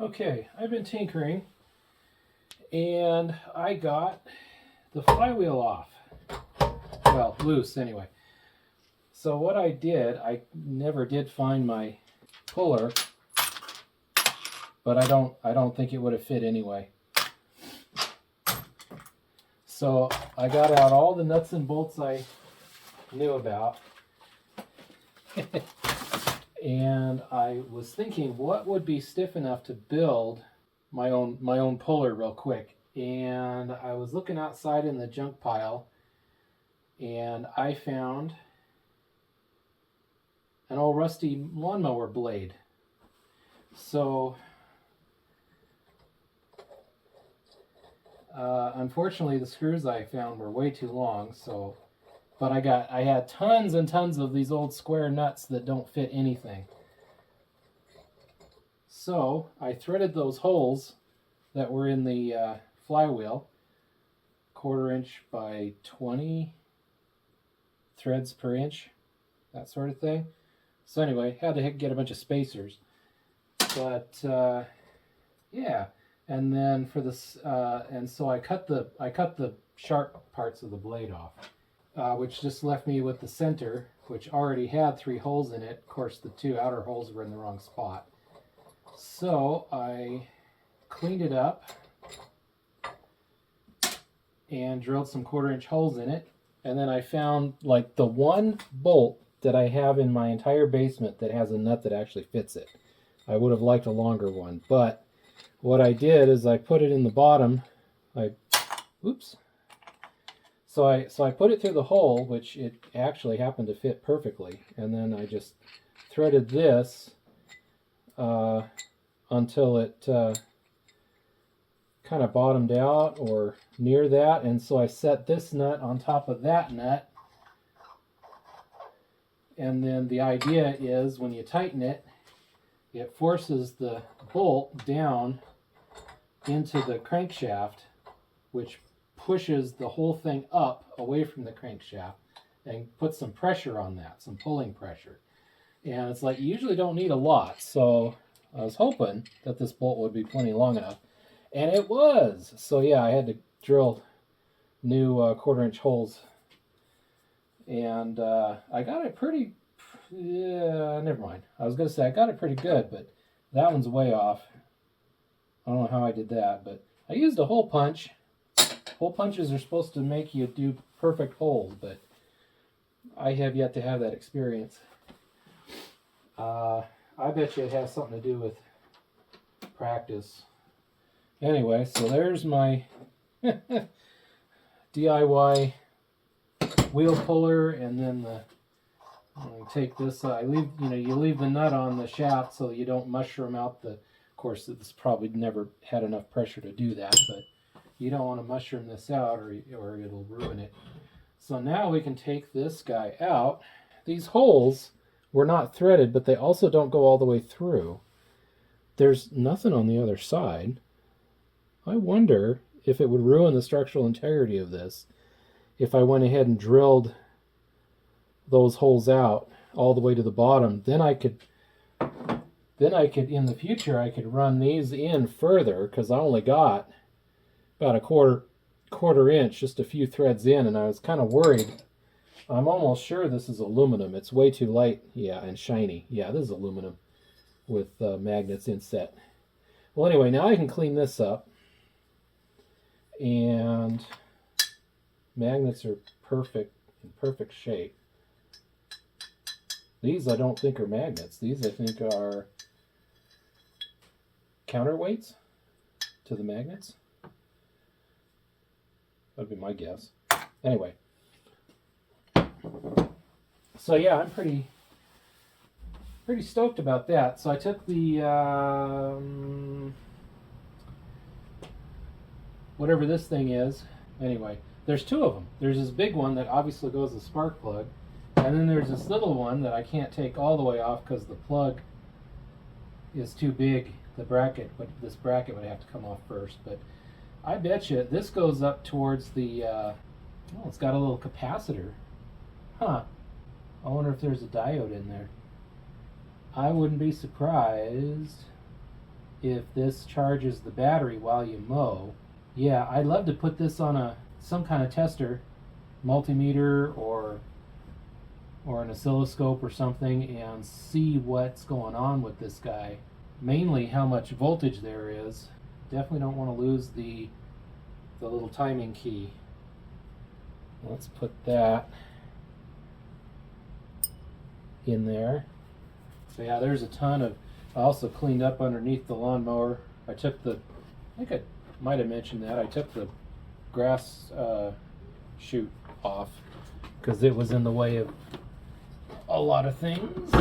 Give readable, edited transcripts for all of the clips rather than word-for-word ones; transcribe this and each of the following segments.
Okay, I've been tinkering and I got the flywheel off. Well, loose anyway. So what I did, I never did find my puller, but I don't think it would have fit anyway. So I got out all the nuts and bolts I knew about. And I was thinking what would be stiff enough to build my own puller real quick. And I was looking outside in the junk pile and I found an old rusty lawnmower blade. So unfortunately the screws I found were way too long, so but I had tons and tons of these old square nuts that don't fit anything. So I threaded those holes that were in the flywheel, 1/4 inch by 20 threads per inch, that sort of thing. So anyway, had to get a bunch of spacers, but yeah. And then for this, and so I cut the sharp parts of the blade off, which just left me with the center, which already had 3 holes in it. Of course, the 2 outer holes were in the wrong spot. So I cleaned it up and drilled some 1/4 inch holes in it. And then I found like the one bolt that I have in my entire basement that has a nut that actually fits it. I would have liked a longer one, but what I did is I put it in the bottom. Oops. So I put it through the hole, which it actually happened to fit perfectly, and then I just threaded this until it kind of bottomed out or near that, and so I set this nut on top of that nut, and then the idea is when you tighten it, it forces the bolt down into the crankshaft, which pushes the whole thing up away from the crankshaft and puts some pressure on that, some pulling pressure. And it's like you usually don't need a lot, so I was hoping that this bolt would be plenty long enough, and it was. So yeah, I had to drill new 1/4 inch holes, and I got it pretty. Yeah, never mind. I was gonna say I got it pretty good, but that one's way off. I don't know how I did that, but I used a hole punch. Hole punches are supposed to make you do perfect holes, but I have yet to have that experience. I bet you it has something to do with practice. Anyway, so there's my DIY wheel puller, and then take this. I leave you leave the nut on the shaft so you don't mushroom out the. Of course, this probably never had enough pressure to do that, but you don't want to mushroom this out or it'll ruin it. So now we can take this guy out. These holes were not threaded, but they also don't go all the way through. There's nothing on the other side. I wonder if it would ruin the structural integrity of this if I went ahead and drilled those holes out all the way to the bottom. Then I could in the future I could run these in further, because I only got about a quarter inch, just a few threads in, and I was kind of worried. I'm almost sure this is aluminum. It's way too light, yeah, and shiny. Yeah, this is aluminum with magnets inset. Well, anyway, now I can clean this up, and magnets are perfect, in perfect shape. These I don't think are magnets. These I think are counterweights to the magnets. That'd be my guess. Anyway, so yeah, I'm pretty stoked about that. So I took the whatever this thing is. Anyway, there's 2 of them. There's this big one that obviously goes as a spark plug, and then there's this little one that I can't take all the way off because the plug is too big. The bracket, but this bracket would have to come off first. But I bet you this goes up towards the. It's got a little capacitor. Huh. I wonder if there's a diode in there. I wouldn't be surprised if this charges the battery while you mow. Yeah, I'd love to put this on some kind of tester, multimeter or an oscilloscope or something, and see what's going on with this guy. Mainly how much voltage there is. Definitely don't want to lose the little timing key. Let's put that in there. So yeah, there's a ton of. I also cleaned up underneath the lawnmower. I think I might have mentioned that. I took the grass chute off because it was in the way of a lot of things.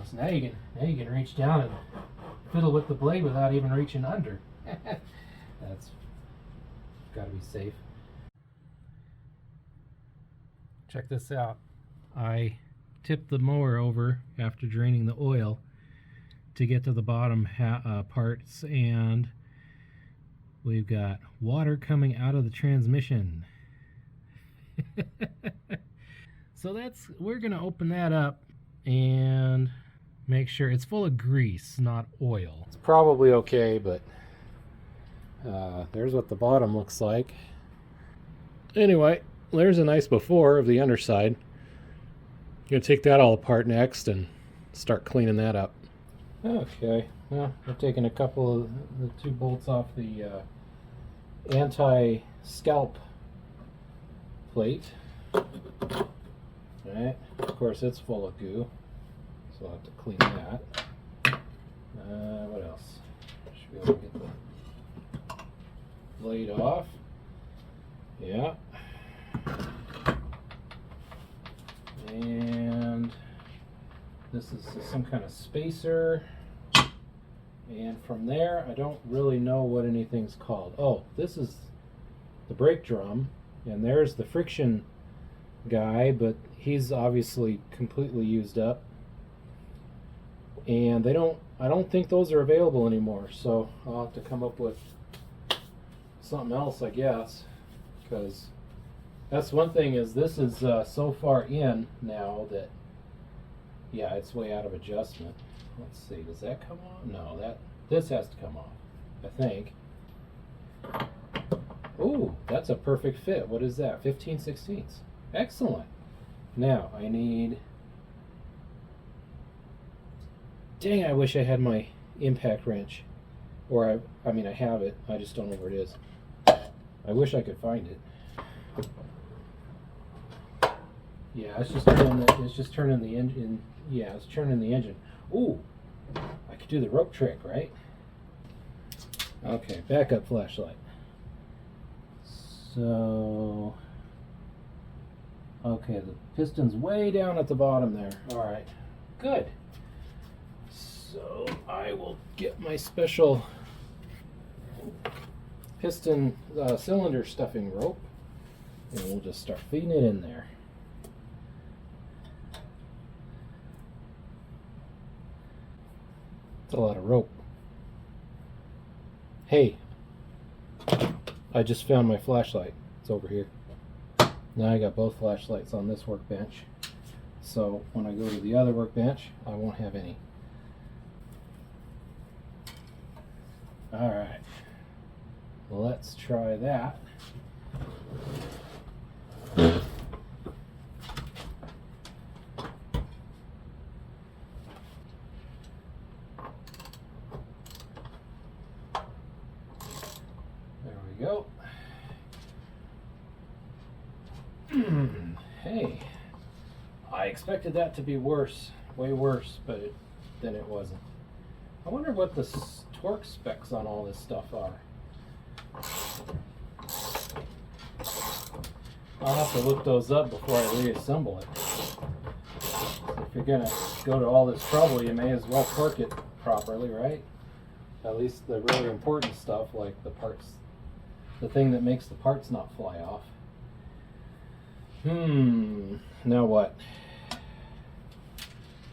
So now you can reach down and fiddle with the blade without even reaching under. That's got to be safe. Check this out. I tipped the mower over after draining the oil to get to the bottom parts, and we've got water coming out of the transmission. So we're gonna open that up and make sure it's full of grease, not oil. It's probably okay, but there's what the bottom looks like. Anyway, there's a nice before of the underside. I'm gonna take that all apart next and start cleaning that up. Okay, well, we're taking a couple of the 2 bolts off the anti-scalp plate. Alright, of course it's full of goo, so I'll have to clean that. What else? Should be able to get the blade off. Yeah. And this is some kind of spacer. And from there, I don't really know what anything's called. Oh, this is the brake drum. And there's the friction guy, but he's obviously completely used up. And I don't think those are available anymore. So I'll have to come up with something else, I guess. Because that's one thing, is this is so far in now that, yeah, it's way out of adjustment. Let's see, does that come off? No, this has to come off, I think. Ooh, that's a perfect fit. What is that? 15/16. Excellent. Now I need. Dang, I wish I had my impact wrench, or I mean I have it. I just don't know where it is. I wish I could find it. Yeah, it's just turning the engine. Yeah, it's turning the engine. Ooh, I could do the rope trick, right? Okay, backup flashlight. So, okay, the piston's way down at the bottom there. All right, good. So I will get my special piston cylinder stuffing rope, and we'll just start feeding it in there. It's a lot of rope. Hey, I just found my flashlight. It's over here. Now I got both flashlights on this workbench. So when I go to the other workbench, I won't have any. Alright. Let's try that. Go. Hey, I expected that to be worse, way worse, but then it wasn't. I wonder what the torque specs on all this stuff are. I'll have to look those up before I reassemble it. If you're gonna go to all this trouble, you may as well torque it properly, right? At least the really important stuff, like the parts. The thing that makes the parts not fly off. Now what? I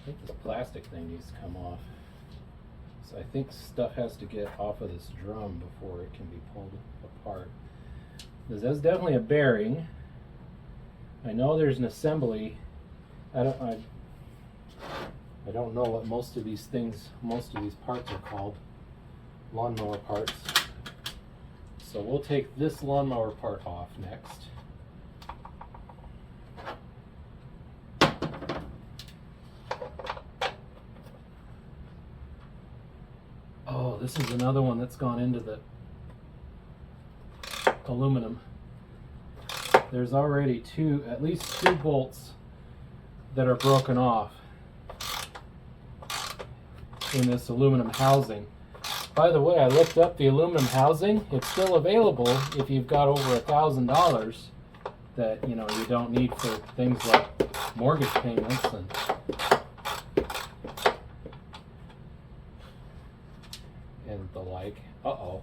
think this plastic thing needs to come off. So I think stuff has to get off of this drum before it can be pulled apart. That's definitely a bearing. I know there's an assembly. I don't know what most of these parts are called. Lawnmower parts. So we'll take this lawnmower part off next. Oh, this is another one that's gone into the aluminum. There's already at least two bolts that are broken off in this aluminum housing. By the way, I looked up the aluminum housing. It's still available if you've got over $1,000 that you don't need for things like mortgage payments and the like. Uh-oh.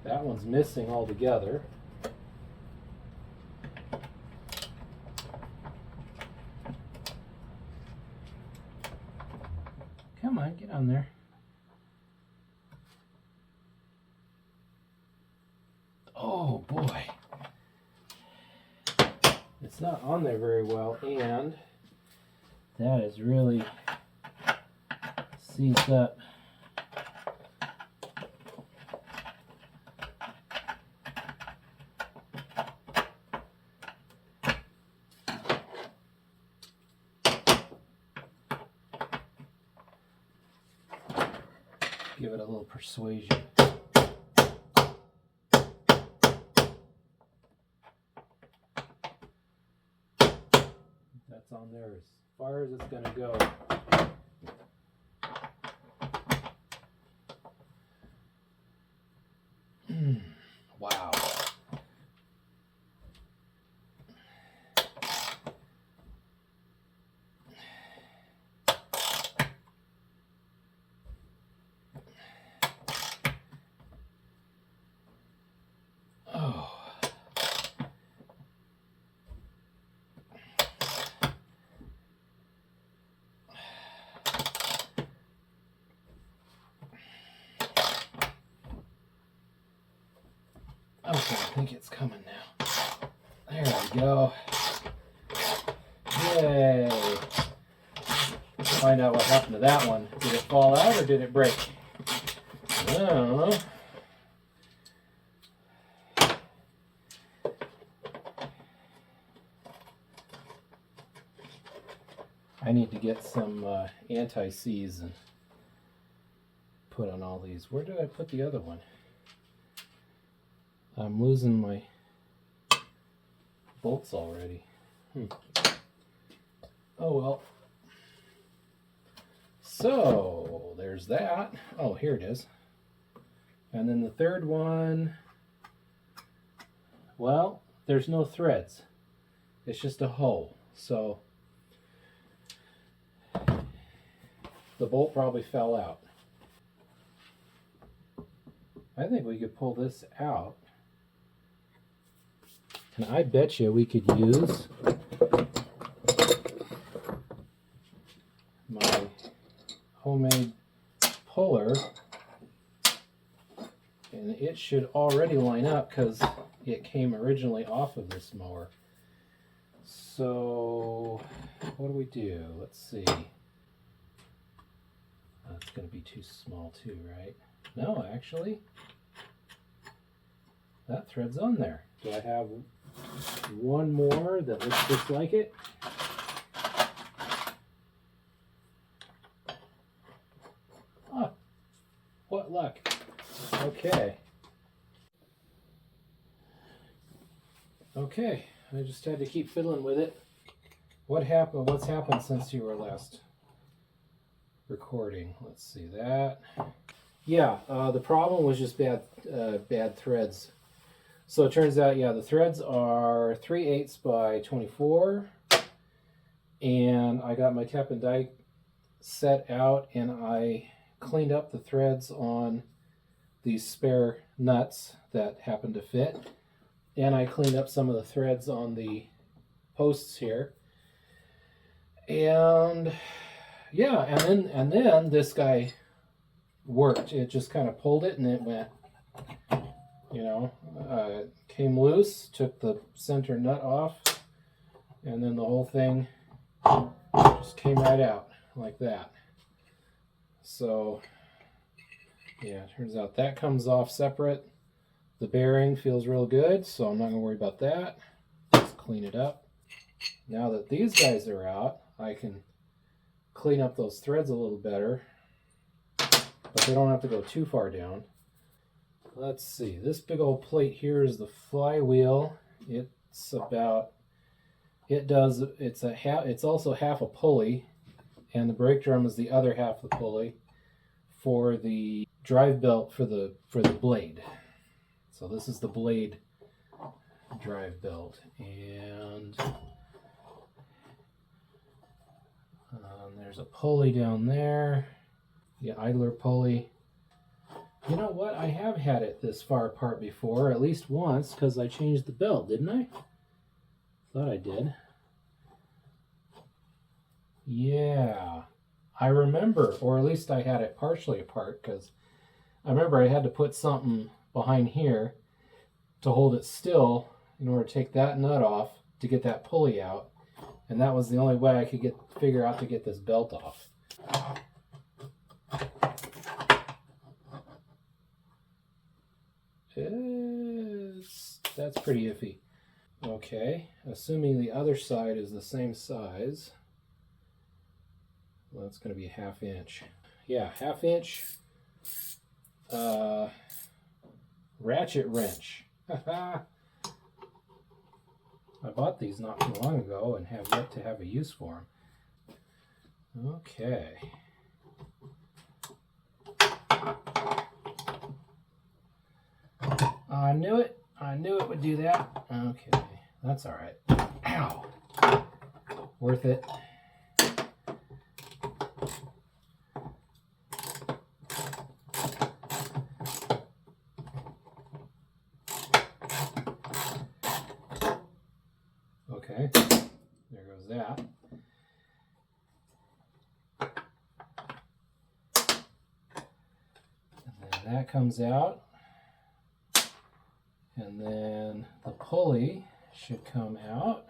That one's missing altogether. Come on, get on there. Oh boy. It's not on there very well, and that is really seized up. Give it a little persuasion. That's on there as far as it's going to go. Wow. Okay, I think it's coming now. There we go. Yay! Find out what happened to that one. Did it fall out or did it break? I don't know. I need to get some anti-seize and put on all these. Where did I put the other one? I'm losing my bolts already. Oh well. So there's that. Oh, here it is. And then the third one, well, there's no threads. It's just a hole. So the bolt probably fell out. I think we could pull this out. And I bet you we could use my homemade puller, and it should already line up because it came originally off of this mower. So what do we do? Let's see. That's going to be too small too, right? No, actually, that thread's on there. Do I have one more that looks just like it? Ah, what luck. Okay. Okay, I just had to keep fiddling with it. What happened? What's happened since you were last recording? Let's see that. Yeah, the problem was just bad threads. So it turns out, yeah, the threads are 3/8 by 24, and I got my tap and die set out, and I cleaned up the threads on these spare nuts that happened to fit, and I cleaned up some of the threads on the posts here, and yeah, and then this guy worked. It just kind of pulled it, and it went. Came loose, took the center nut off, and then the whole thing Just came right out like that. So yeah, turns out that comes off separate. The bearing feels real good, so I'm not going to worry about that. Just clean it up. Now that these guys are out, I can clean up those threads a little better, but they don't have to go too far down. Let's see, this big old plate here is the flywheel. It's also half a pulley, and the brake drum is the other half of the pulley for the drive belt for the blade. So this is the blade drive belt, and there's a pulley down there, the idler pulley. You know what? I have had it this far apart before, at least once, because I changed the belt, didn't I? Thought I did. Yeah, I remember, or at least I had it partially apart, because I remember I had to put something behind here to hold it still in order to take that nut off to get that pulley out, and that was the only way I could figure out to get this belt off. That's pretty iffy. Okay, assuming the other side is the same size, well, it's going to be a 1/2 inch. Yeah, 1/2 inch ratchet wrench. I bought these not too long ago and have yet to have a use for them. Okay. I knew it would do that. Okay, that's all right. Ow. Worth it. Okay, there goes that. And then that comes out. And then the pulley should come out.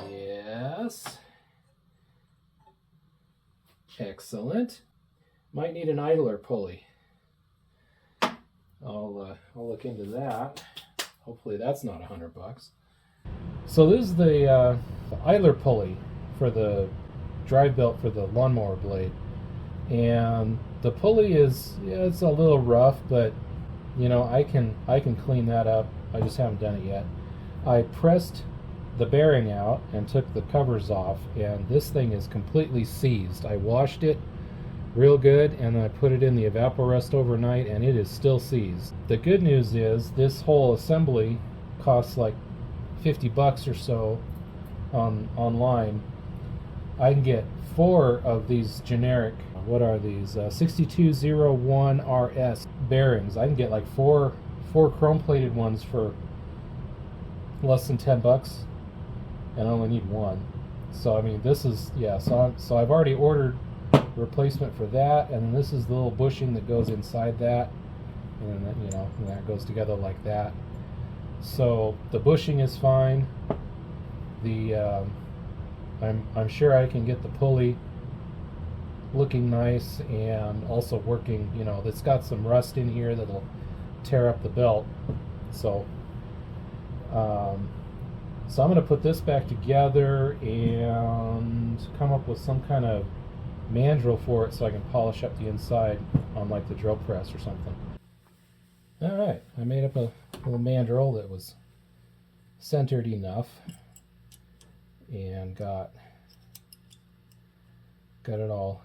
Yes. Excellent. Might need an idler pulley. I'll look into that. Hopefully that's not $100. So this is the idler pulley for the drive belt for the lawnmower blade. And the pulley is, yeah, it's a little rough, but you know, I can clean that up. I just haven't done it yet. I pressed the bearing out and took the covers off, and this thing is completely seized. I washed it real good, and I put it in the evaporest overnight, and it is still seized. The good news is this whole assembly costs like $50 or so online. I can get 4 of these generic, what are these, 6201 RS bearings. I can get like four chrome plated ones for less than $10, and I only need one. So I mean, this is, yeah, so I've already ordered replacement for that, and then this is the little bushing that goes inside that, and then, you know, and that goes together like that. So the bushing is fine. The I'm sure I can get the pulley looking nice and also working. You know, it's got some rust in here that'll tear up the belt. So so I'm going to put this back together and come up with some kind of mandrel for it so I can polish up the inside on like the drill press or something. Alright, I made up a little mandrel that was centered enough and got it all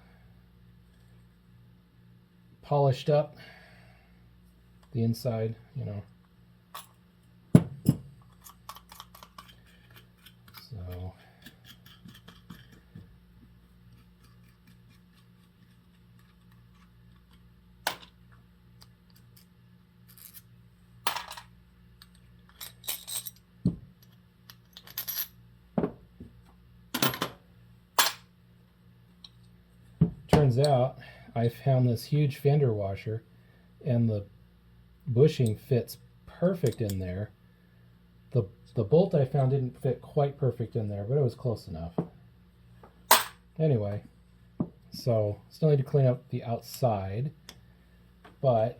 polished up, the inside, you know. So turns out I found this huge fender washer, and the bushing fits perfect in there. The bolt I found didn't fit quite perfect in there, but it was close enough. Anyway, so still need to clean up the outside, but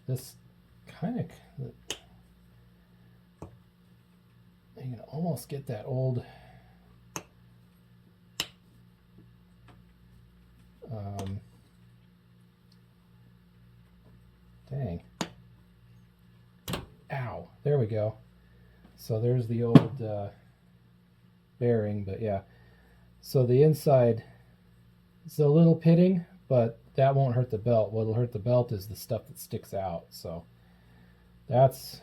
this kind of, you can almost get that old dang. Ow, there we go. So there's the old bearing, but yeah. So the inside is a little pitting, but that won't hurt the belt. What'll hurt the belt is the stuff that sticks out. So that's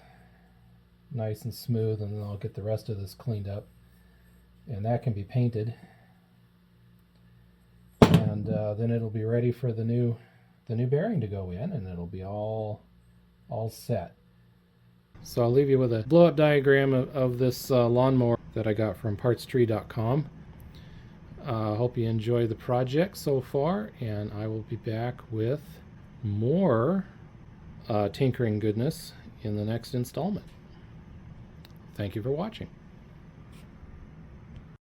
nice and smooth, and then I'll get the rest of this cleaned up, and that can be painted, and then it'll be ready for the new bearing to go in, and it'll be all set. So I'll leave you with a blow-up diagram of this lawnmower that I got from partstree.com. Hope you enjoy the project so far, and I will be back with more tinkering goodness in the next installment. Thank you for watching.